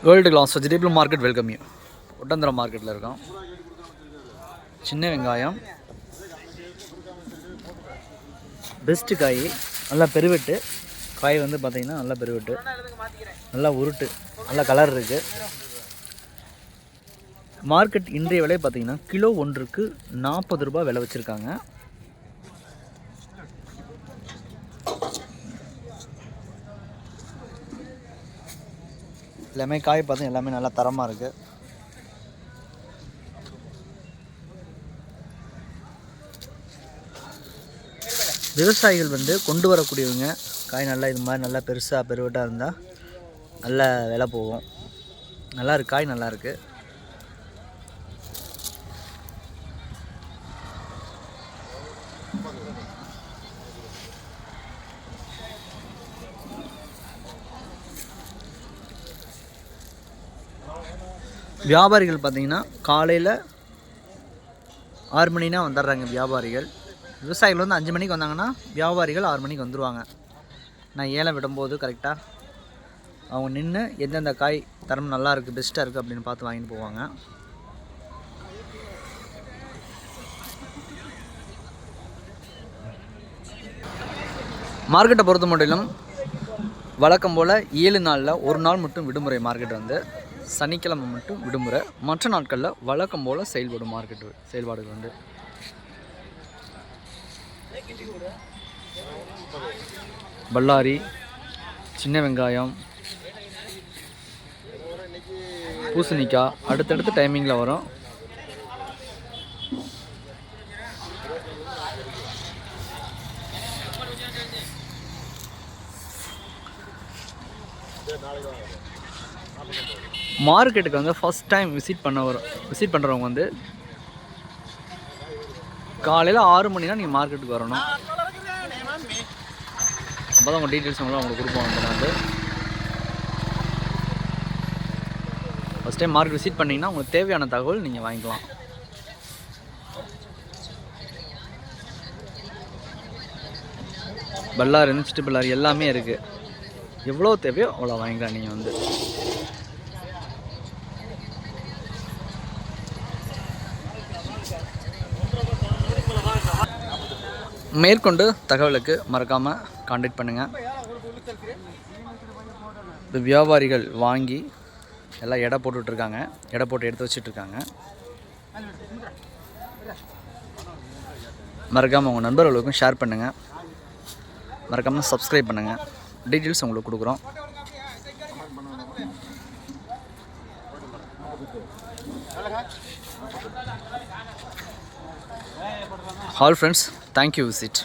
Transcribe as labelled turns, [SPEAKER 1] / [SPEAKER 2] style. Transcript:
[SPEAKER 1] World class vegetable market welcome you. Oddanchatram மார்க்கெட்டில் இருக்கோம். சின்ன வெங்காயம், பெஸ்ட்டு காய், நல்லா பெருவெட்டு காய் வந்து பார்த்திங்கன்னா நல்லா பெருவெட்டு, நல்லா உருட்டு, நல்லா கலர் இருக்குது. மார்க்கெட் இன்றைய விலை பார்த்திங்கன்னா கிலோ ஒன்றுக்கு 40 ரூபா விலை வச்சுருக்காங்க. எல்லாமே காய் பார்த்தா எல்லாமே நல்லா தரமாக இருக்குது. விவசாயிகள் வந்து கொண்டு வரக்கூடியவங்க காய் நல்லா இது மாதிரி நல்லா பெருசாக பெருவட்டாக இருந்தால் நல்ல விலை போகும். நல்லா இருக்கு, காய் நல்லா இருக்குது. வியாபாரிகள் பார்த்திங்கன்னா காலையில் 6 மணினா வந்துடுறாங்க வியாபாரிகள். விவசாயிகள் வந்து 5 மணிக்கு வந்தாங்கன்னா வியாபாரிகள் 6 மணிக்கு வந்துடுவாங்க. நான் ஏலம் விடும்போது கரெக்டாக அவங்க நின்று எந்தெந்த காய் தரம் நல்லா இருக்குது, பெஸ்ட்டாக இருக்குது அப்படின்னு பார்த்து வாங்கிட்டு போவாங்க. மார்க்கெட்டை பொறுத்த மட்டும் வழக்கம் போல் 7 நாளில் ஒரு நாள் மட்டும் விடுமுறை. மார்க்கெட் வந்து சனிக்கிழமை மட்டும் விடுமுறை. மற்ற நாட்களில் வழக்கம் போல் செயல்படும் மார்க்கெட்டு செயல்பாடுகள் வந்து. பல்லாரி, சின்ன வெங்காயம், பூசணிக்காய் அடுத்தடுத்த டைமிங்கில் வரும். மார்க்கெட்டுக்கு வந்து ஃபஸ்ட் டைம் விசிட் பண்ணுறவங்க வந்து காலையில் 6 மணினா நீங்கள் மார்க்கெட்டுக்கு வரணும். அப்போ தான் உங்கள் டீட்டெயில்ஸ் உங்களுக்கு கொடுப்போம். வந்து ஃபஸ்ட் டைம் மார்க்கெட் விசிட் பண்ணிங்கன்னா உங்களுக்கு தேவையான தகவல் நீங்கள் வாங்கிக்கலாம். பல்லாரி, சிட்டு பல்லாரி எல்லாமே இருக்குது. எவ்வளோ தேவையோ அவ்வளோ வாங்கிக்கலாம். நீங்கள் வந்து மேற்கொண்டு தகவலுக்கு மறக்காமல் கான்டாக்ட் பண்ணுங்கள். இந்த வியாபாரிகள் வாங்கி எல்லாம் எடை போட்டுட்ருக்காங்க, எடை போட்டு எடுத்து வச்சிட்ருக்காங்க. மறக்காமல் உங்கள் நண்பர்களுக்கும் ஷேர் பண்ணுங்கள். மறக்காமல் சப்ஸ்கிரைப் பண்ணுங்கள். டீட்டெயில்ஸ் உங்களுக்கு கொடுக்குறோம். All friends, thank you visit.